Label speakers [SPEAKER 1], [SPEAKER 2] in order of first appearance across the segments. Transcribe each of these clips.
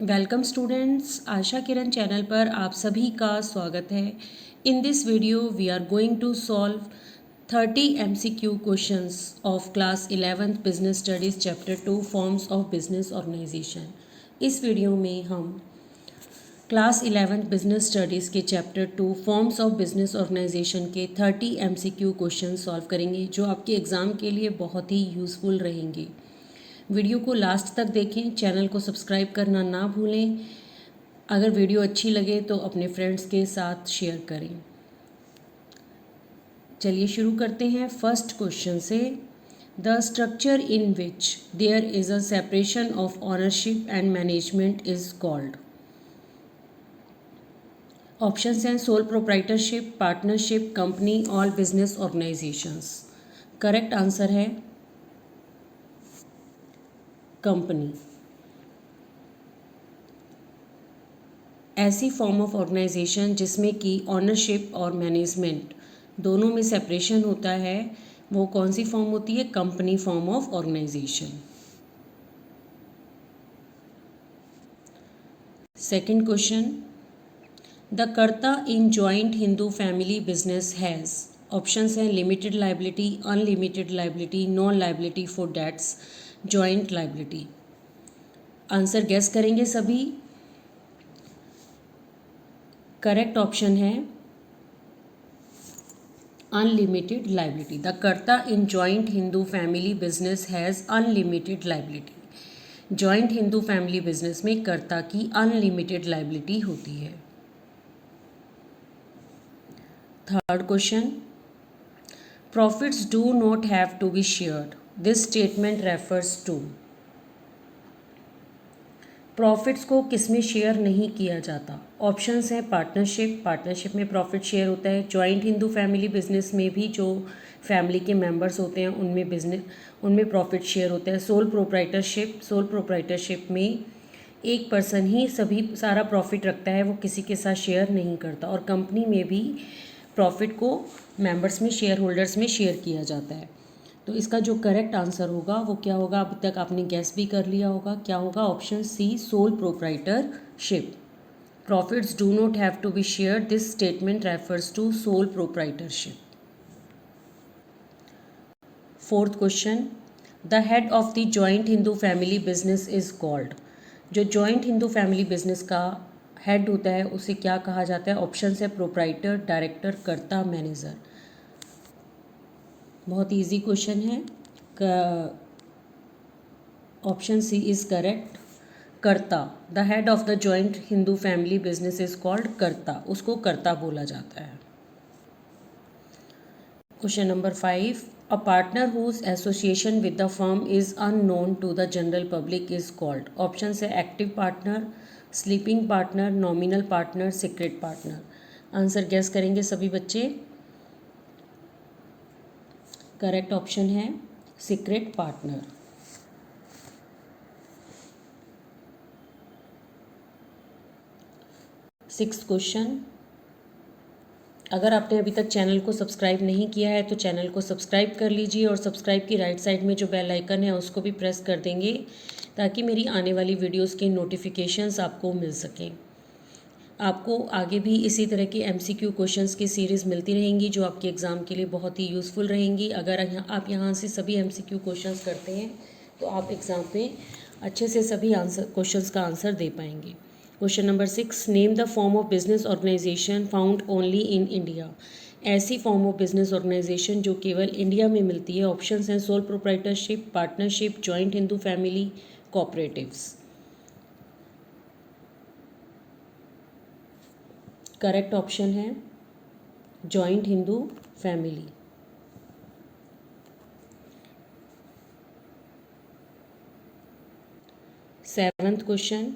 [SPEAKER 1] Welcome students, Asha Kiran channel पर आप सभी का स्वागत है। In this video we are going to solve 30 MCQ questions of class 11th business studies chapter 2 forms of business organisation. इस video में हम क्लास 11th बिजनेस स्टडीज़ के chapter 2 forms of business organisation के 30 MCQ क्वेश्चन सॉल्व करेंगे जो आपके exam के लिए बहुत ही यूज़फुल रहेंगे। वीडियो को लास्ट तक देखें, चैनल को सब्सक्राइब करना ना भूलें। अगर वीडियो अच्छी लगे तो अपने फ्रेंड्स के साथ शेयर करें। चलिए शुरू करते हैं फर्स्ट क्वेश्चन से। The structure in which there is a separation of ownership and management is called. Options हैं sole proprietorship, partnership, company, all business organisations. Correct answer है कंपनी। ऐसी फॉर्म ऑफ ऑर्गेनाइजेशन जिसमें कि ऑनरशिप और management दोनों में separation होता है, वो कौन सी फॉर्म होती है? Company form of organisation. Second question, the karta in joint Hindu family business has. Options हैं limited liability, unlimited liability, non liability for debts, joint liability. Answer guess करेंगे सभी। करेक्ट ऑप्शन है unlimited liability. The karta in joint Hindu family business has unlimited liability. Joint Hindu family business में कर्ता की unlimited liability होती है। Third question, profits do not have to be shared, this statement refers to. Profits को किसमें share नहीं किया जाता? ऑप्शंस हैं पार्टनरशिप, पार्टनरशिप में प्रॉफिट शेयर होता है। जॉइंट हिंदू फैमिली बिजनेस में भी जो फैमिली के मेंबर्स होते हैं उनमें प्रॉफिट शेयर होता है। सोल प्रोप्राइटरशिप, सोल प्रोप्राइटरशिप में एक पर्सन ही सारा प्रॉफिट रखता है, वो किसी के साथ शेयर नहीं करता। और कंपनी में भी प्रॉफिट को मेंबर्स में, शेयर होल्डर्स में शेयर किया जाता है। तो इसका जो करेक्ट आंसर होगा वो क्या होगा? अब तक आपने गैस भी कर लिया होगा, क्या होगा? Option C, sole proprietorship. Profits do not have to be share, this statement refers to sole proprietorship. Fourth question, the head of the joint Hindu family business is called. जो जॉइंट हिंदू फैमिली बिजनेस का head होता है उसे क्या कहा जाता है? Option है प्रोप्राइटर, डायरेक्टर, कर्ता, मैनेजर। बहुत इजी क्वेश्चन है। Option C is correct, karta. The head of the joint Hindu family business is called karta, उसको कर्ता बोला जाता है। Question number 5, a partner whose association with the firm is unknown to the general public is called. Option है active partner, sleeping partner, nominal partner, secret partner. Answer guess करेंगे सभी बच्चे। Correct option है सीक्रेट पार्टनर। सिक्स्थ क्वेश्चन, अगर आपने अभी तक channel को सब्सक्राइब नहीं किया है तो चैनल को सब्सक्राइब कर लीजिए और सब्सक्राइब की राइट साइड में जो बेल आइकन है उसको भी प्रेस कर देंगे ताकि मेरी आने वाली वीडियोस के नोटिफिकेशंस आपको मिल सकें। आपको आगे भी इसी तरह के MCQ क्वेश्चंस की सीरीज़ मिलती रहेंगी जो आपके एग्ज़ाम के लिए बहुत ही यूज़फुल रहेंगी। अगर आप यहाँ से सभी MCQ क्वेश्चंस करते हैं तो आप एग्ज़ाम में अच्छे से सभी क्वेश्चंस का आंसर दे पाएंगे। Question number 6, name the form of business organization found only in India. ऐसी फॉर्म ऑफ बिजनेस ऑर्गेनाइजेशन जो केवल इंडिया में मिलती है। ऑप्शंस हैं sole proprietorship, partnership, joint Hindu family, cooperatives. Correct option है joint Hindu family. Seventh question,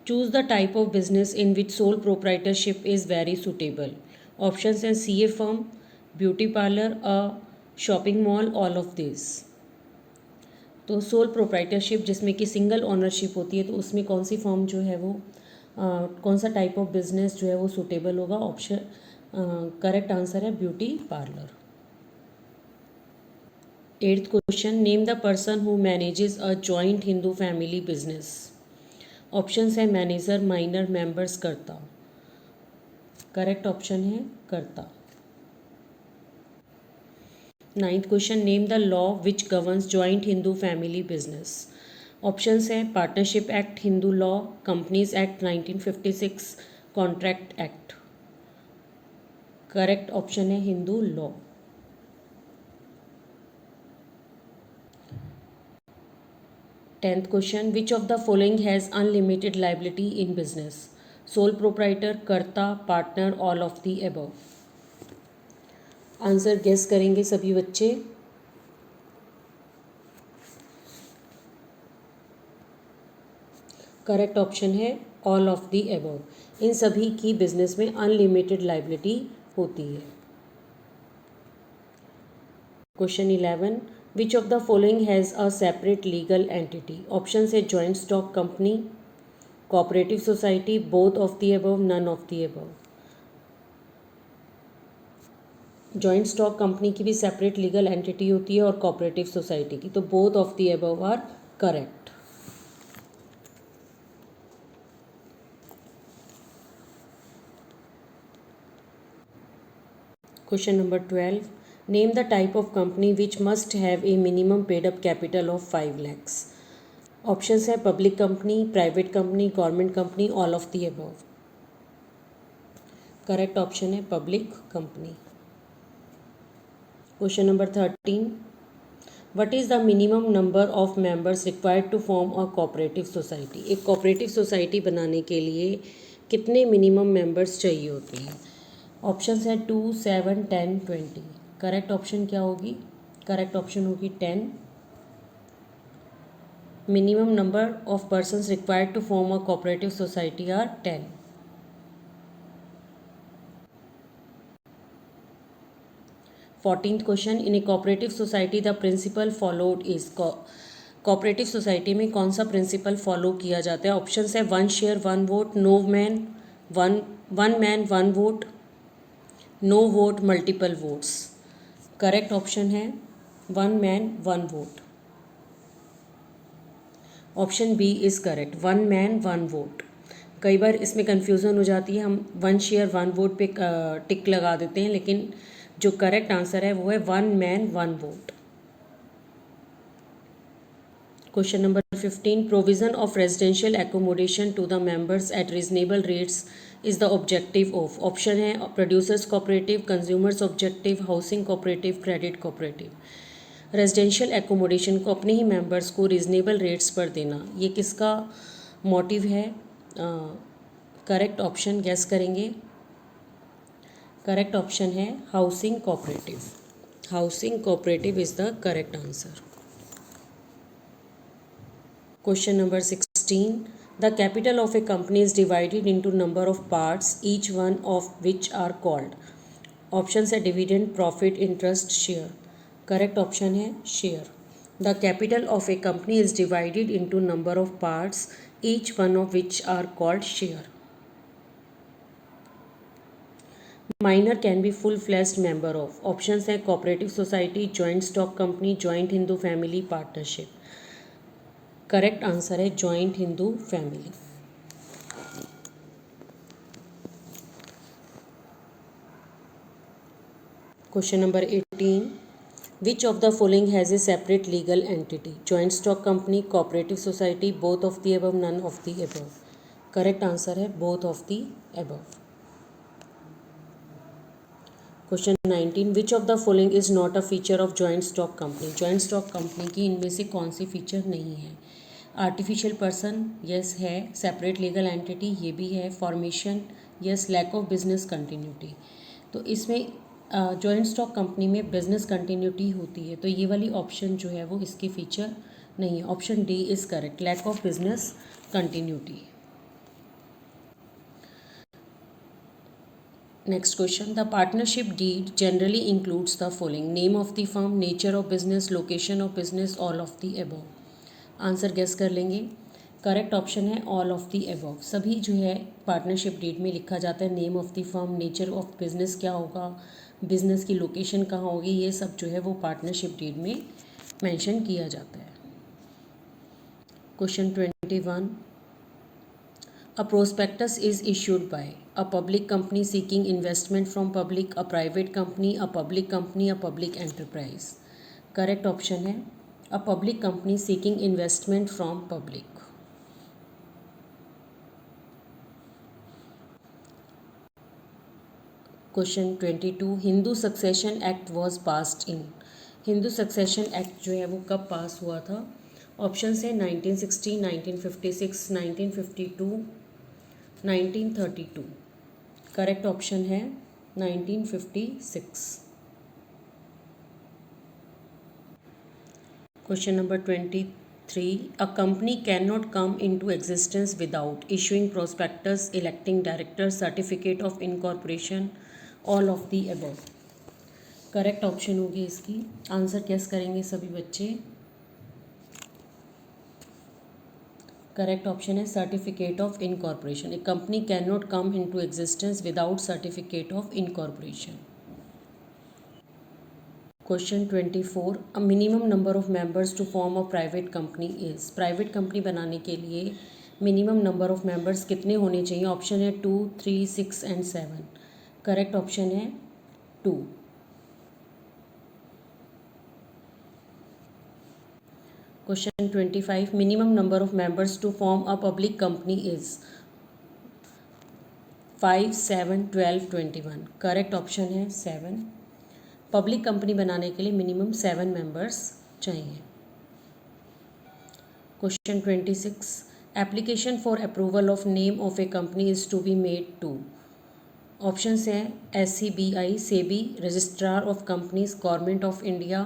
[SPEAKER 1] choose the type of business in which sole proprietorship is very suitable. Options हैं CA firm, beauty parlour, a shopping mall, all of this. तो sole proprietorship जिसमें कि single ownership होती है तो उसमें कौन सी form जो है वो कौन सा टाइप ऑफ बिजनेस जो है वो सूटेबल होगा? ऑप्शन करेक्ट आंसर है beauty parlour. Eighth question, name the person who manages a joint Hindu family business. Options है manager, minor, members, karta. Correct option है karta. 9th question, name the law which governs joint Hindu family business. Options हैं partnership act, Hindu law, companies act 1956, contract act. Correct option है Hindu law. 10th question, which of the following has unlimited liability in business. Soul proprietor, karta, partner, all of the above. Answer guess करेंगे सभी बच्चे। Correct option है all of the above. इन सभी की business में unlimited liability होती है। Question 11, which of the following has a separate legal entity. Option है joint stock company, cooperative society, both of the above, none of the above. Joint stock company की भी separate legal entity होती है और cooperative society की, तो both of the above are correct. Question number 12, name the type of company which must have a minimum paid up capital of 5 lakhs। Options है public company, private company, government company, all of the above. Correct option है public company. Question number 13, what is the minimum number of members required to form a cooperative society. एक cooperative society बनाने के लिए कितने minimum members चाहिए होते हैं। Options है 2, 7, 10, 20। करेक्ट ऑप्शन क्या होगी। करेक्ट ऑप्शन होगी 10। Minimum number of persons required to form a cooperative society are 10। Fourteenth question, in a cooperative society the principle followed is. Cooperative society में कौन सा प्रिंसिपल फॉलो किया जाता है। ऑप्शन है 1 share 1 vote, no man 1 man 1 vote, no vote, multiple votes. Correct option है 1 man 1 vote. Option B is correct, 1 man 1 vote. कई बार इसमें कन्फ्यूज़न हो जाती है, हम 1 शेयर 1 वोट पे टिक लगा देते हैं, लेकिन जो करेक्ट आंसर है वो है 1 man 1 vote. Question number 15, provision of residential accommodation to the members at reasonable rates is the objective of. Option है producers cooperative, consumers objective, housing cooperative, credit cooperative. Residential accommodation को अपने ही members को reasonable rates पर देना, ये किसका motive है। करेक्ट ऑप्शन गेस करेंगे। करेक्ट ऑप्शन है housing cooperative. Housing cooperative is the correct answer. Question number 16, the capital of a company is divided into number of parts, each one of which are called। Options है dividend, profit, interest, share। Correct option है share। The capital of a company is divided into number of parts, each one of which are called share। Minor can be full-fledged member of। Options है cooperative society, joint stock company, joint Hindu family, partnership। Correct answer है joint Hindu family. Question number 18, which of the following has a separate legal entity. Joint stock company, cooperative society, both of the above, none of the above. Correct answer है both of the above. Question 19, which of the following is not a feature of joint stock company. Joint stock company की इनमें से कौन सी feature नहीं है। Artificial person, yes है। Separate legal entity, ये भी है। Formation, yes. Lack of business continuity, तो इसमें जॉइंट स्टॉक कंपनी में बिजनेस कंटिन्यूटी होती है, तो ये वाली ऑप्शन जो है वो इसकी फीचर नहीं है। Option D is correct, lack of business continuity. Next question, the partnership deed generally includes the following. Name of the firm, nature of business, location of business, all of the above. Answer guess कर लेंगे। Correct option है all of the above. सभी जो है partnership deed में लिखा जाता है, name of the firm, nature of business क्या होगा, बिजनेस की लोकेशन कहाँ होगी, ये सब जो है वो पार्टनरशिप डीड में मेंशन किया जाता है। Question 21, A prospectus is issued by a public company seeking investment from public, a private company, a public company, a public enterprise. Correct option है a public company seeking investment from public. Question 22 Hindu succession act was passed in. Hindu succession act जो है वो कब पास हुआ था? Option है 1960, 1956, 1952, 1932. Correct option है 1956. Question number 23 a company can not come into existence without issuing prospectus, electing director, certificate of incorporation, all of the above. Correct option होगी इसकी. आंसर कैस करेंगे सभी बच्चे. करेक्ट ऑप्शन है certificate of incorporation. A company can not come into existence without certificate of incorporation. Question 24 a minimum number of members to form a private company is. Private company बनाने के लिए minimum number of members कितने होने चाहिए? Option है 2, 3, 6 and 7. Correct option है 2. Question 25 minimum number of members to form a public company is 5, 7, 12, 21. Correct option है 7. Public company बनाने के लिए मिनिमम 7 मेंबर्स चाहिए. Question 26 application for approval of name of a company is to be made to. Options हैं SCBI, SEBI, registrar of companies, government of India,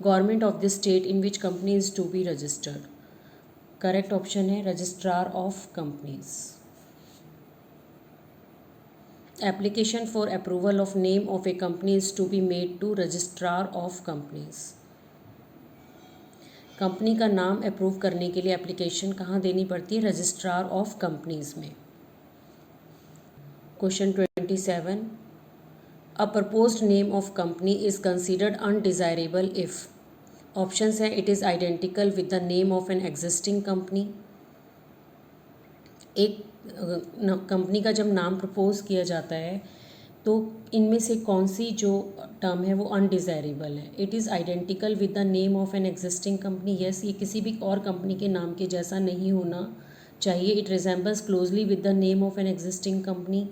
[SPEAKER 1] government of the state in which company is to be registered. Correct option है registrar of companies. Application for approval of name of a company is to be made to registrar of companies. Company का नाम approve करने के लिए application कहाँ देनी पड़ती है? रजिस्ट्रार ऑफ कंपनीज में. Question 27 a proposed name of company is considered undesirable if. Options हैं it is identical with the name of an existing company. एक कंपनी का जब नाम प्रपोज किया जाता है तो इनमें से कौन सी जो टर्म है वो अनडिजायरेबल है? It is identical with the name of an existing company. Yes, ये किसी भी और कंपनी के नाम के जैसा नहीं होना चाहिए. It resembles closely with the name of an existing company.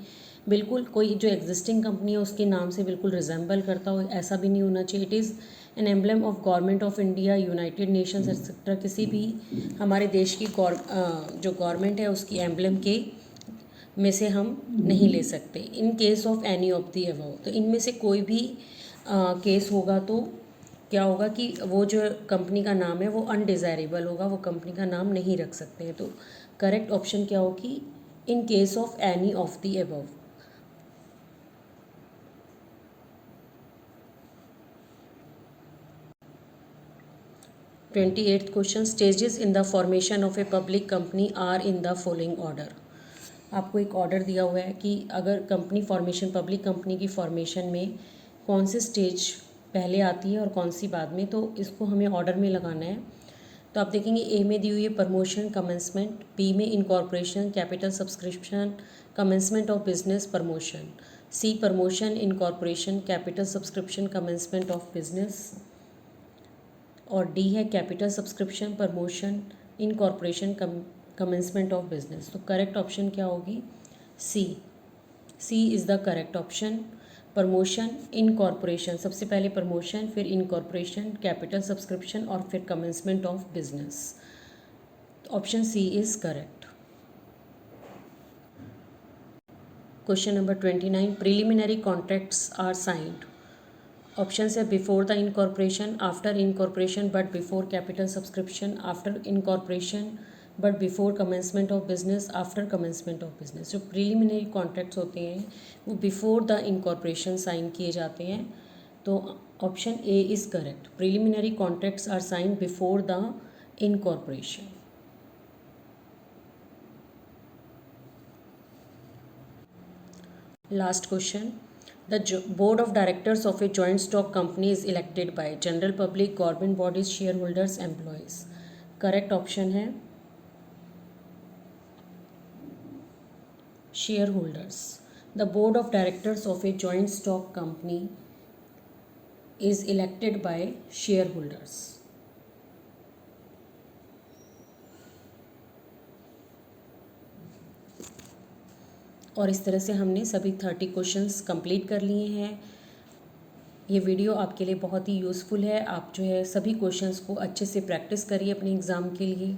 [SPEAKER 1] बिल्कुल कोई जो एग्जिस्टिंग कंपनी है उसके नाम से बिल्कुल रिजेंबल करता हो ऐसा भी नहीं होना चाहिए. It is an emblem of government of India, United Nations etcetera. किसी भी हमारे देश की जो गवर्नमेंट है उसकी एम्बलम के में से हम नहीं ले सकते. इन case of any of the above, तो इनमें से कोई भी केस होगा तो क्या होगा कि वो जो कंपनी का नाम है वो अनडिज़ायरेबल होगा, वो कंपनी का नाम नहीं रख सकते हैं. तो करेक्ट ऑप्शन क्या होगी? In case of any of the above. Twenty eighth question stages in the formation of a public company are in the following order. आपको एक ऑर्डर दिया हुआ है कि अगर कंपनी फॉर्मेशन, पब्लिक कंपनी की फॉर्मेशन में कौन सी स्टेज पहले आती है और कौन सी बाद में, तो इसको हमें ऑर्डर में लगाना है. तो आप देखेंगे ए में दी हुई है प्रमोशन, कमेंसमेंट, बी में incorporation, capital subscription, commencement of business, promotion, C promotion, incorporation, capital subscription, commencement of business, और डी है capital subscription, promotion, incorporation, commencement of business. तो करेक्ट ऑप्शन क्या होगी? C. C is the correct option. Promotion, incorporation, सबसे पहले promotion, फिर incorporation, capital subscription और फिर commencement of business. Option C is correct. Question number 29 preliminary contracts are signed. Option है before the incorporation, after incorporation but before capital subscription, after incorporation but before commencement of business, after commencement of business. जो preliminary contracts होते हैं वो before the incorporation sign किए जाते हैं. तो option A is correct. Preliminary contracts are signed before the incorporation. Last question The board of directors of a joint stock company is elected by general public, government bodies, shareholders, employees. Correct option है share holders. The board of directors of a joint stock company is elected by share holders. और इस तरह से हमने सभी 30 questions complete कर लिए हैं। ये वीडियो आपके लिए बहुत ही यूज़फुल है। आप जो है सभी क्वेश्चंस को अच्छे से प्रैक्टिस करिए अपने एग्ज़ाम के लिए।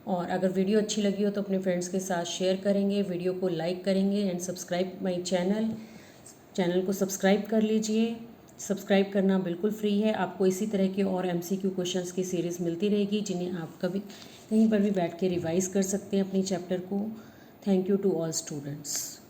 [SPEAKER 1] और अगर वीडियो अच्छी लगी हो तो अपने फ्रेंड्स के साथ शेयर करेंगे, वीडियो को लाइक करेंगे एंड सब्सक्राइब माय चैनल को सब्सक्राइब कर लीजिए। सब्सक्राइब करना बिल्कुल फ्री है। आपको इसी तरह के और MCQ क्वेश्चंस की सीरीज़ मिलती रहेगी जिन्हें आप कभी कहीं पर भी बैठ के रिवाइज़ कर सकते हैं अपनी चैप्टर को। Thank you to all students.